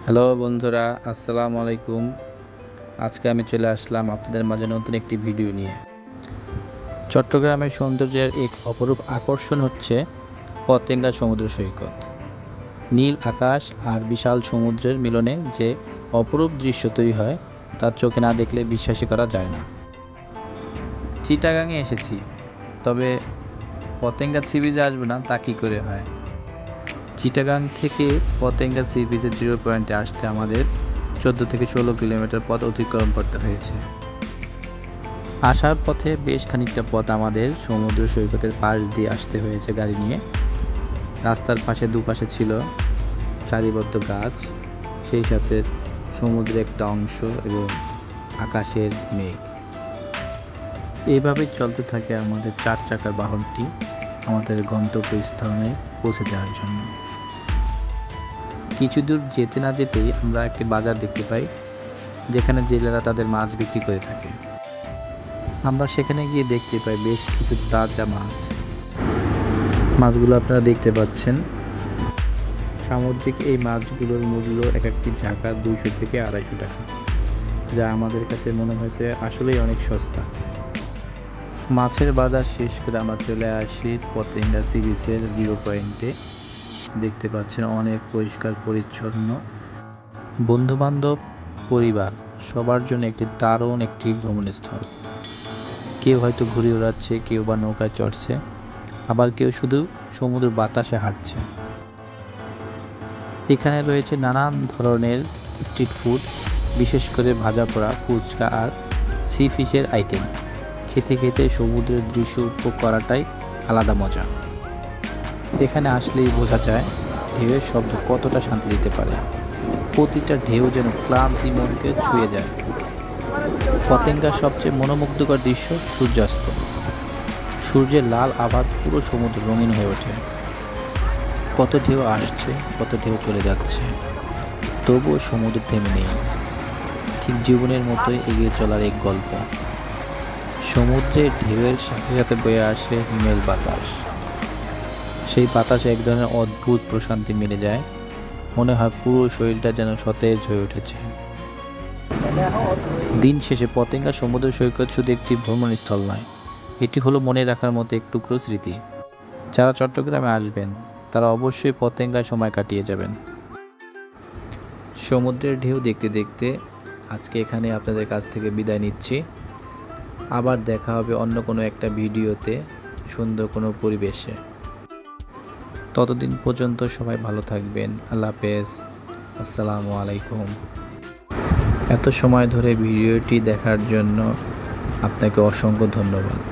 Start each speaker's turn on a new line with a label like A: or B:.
A: Hello বন্ধুরা, আসসালামু আলাইকুম। আজকে আমি চলে আসলাম আপনাদের মাঝে নতুন একটি ভিডিও নিয়ে। চট্টগ্রামের সৌন্দর্যের এক অপরূপ আকর্ষণ হচ্ছে পতেঙ্গা সমুদ্র সৈকত। নীল আকাশ আর বিশাল সমুদ্রের মিলনে যে অপরূপ দৃশ্য তৈরি হয় তা চোখে না দেখলে বিশ্বাসই করা যায় না। চিটাগাংয়ে এসেছি, তবে পতেঙ্গা সি বিচে আসবো না তা কী করে হয়। চিটাগাং থেকে পতেঙ্গা সি বিচের জিরো পয়েন্টে আসতে আমাদের 14 থেকে 16 কিলোমিটার পথ অতিক্রম করতে হয়েছে। আসার পথে বেশ খানিকটা পথ আমাদের সমুদ্র সৈকতের পাশ দিয়ে আসতে হয়েছে গাড়ি নিয়ে। রাস্তার পাশে দুপাশে ছিল সারিবদ্ধ গাছ, সেই সাথে সমুদ্রের একটা অংশ এবং আকাশের মেঘ। এইভাবেই চলতে থাকে আমাদের 4 চাকার বাহনটি আমাদের গন্তব্যস্থানে পৌঁছে যাওয়ার জন্য। কিছু দূর যেতে না যেতেই আমরা একটি বাজার দেখতে পাই, যেখানে জেলেরা তাদের মাছ বিক্রি করে থাকে। আমরা সেখানে গিয়ে দেখতে পাই বেশ কিছু তাজা মাছ। মাছগুলো আপনারা দেখতে পাচ্ছেন। সামুদ্রিক এই মাছগুলোর মূল্য এক একটি ঝাঁকা 200 থেকে 250 টাকা, যা আমাদের কাছে মনে হয়েছে আসলেই অনেক সস্তা। মাছের বাজার শেষ করে আমরা চলে আসি পতেঙ্গা সি বিচের জিরো পয়েন্টে। দেখতে পাচ্ছেন অনেক পরিষ্কার পরিচ্ছন্ন। বন্ধুবান্ধব, পরিবার সবার জন্য একটি দারুণ একটি ভ্রমণস্থল। কেউ হয়তো ঘুরে ওড়াচ্ছে, কেউ বা নৌকায় চড়ছে, আবার কেউ শুধু সমুদ্র বাতাসে হাঁটছে। এখানে রয়েছে নানান ধরনের স্ট্রিট ফুড, বিশেষ করে ভাজা পোড়া, ফুচকা আর সি ফিশের আইটেম। খেতে খেতে সমুদ্রের দৃশ্য উপভোগ করাটাই আলাদা মজা। এখানে আসলেই বোঝা যায় ঢেউয়ের শব্দ কতটা শান্তি দিতে পারে। প্রতিটা ঢেউ যেন ক্লান্তি মনকে ছুঁয়ে যায়। পতেঙ্গার সবচেয়ে মনোমুগ্ধকর দৃশ্য সূর্যাস্ত। সূর্যের লাল আভা পুরো সমুদ্র রঙিন হয়ে ওঠে। কত ঢেউ আসছে, কত ঢেউ চলে যাচ্ছে, তবুও সমুদ্র থেমে নেই। ঠিক জীবনের মতোই এগিয়ে চলার এক গল্প। সমুদ্রের ঢেউয়ের সাথে সাথে বয়ে আসে হিমেল বাতাস। সেই বাতাসে এক ধরনের অদ্ভুত প্রশান্তি মিলে যায়। মনে হয় পুরো শরীরটা যেন সতেজ হয়ে উঠেছে। দিন শেষে পতেঙ্গা সমুদ্র সৈকত শুধু একটি ভ্রমণস্থল নয়, এটি হলো মনে রাখার মতো এক টুকরো স্মৃতি। যারা চট্টগ্রামে আসবেন তারা অবশ্যই পতেঙ্গায় সময় কাটিয়ে যাবেন। সমুদ্রের ঢেউ দেখতে দেখতে আজকে এখানে আপনাদের কাছ থেকে বিদায় নিচ্ছি। আবার দেখা হবে অন্য কোনো একটা ভিডিওতে, সুন্দর কোনো পরিবেশে। ততদিন পর্যন্ত সবাই ভালো থাকবেন। আল্লাহ হাফেজ। আসসালামু আলাইকুম। এত সময় ধরে ভিডিওটি দেখার জন্য আপনাকে অসংখ্য ধন্যবাদ।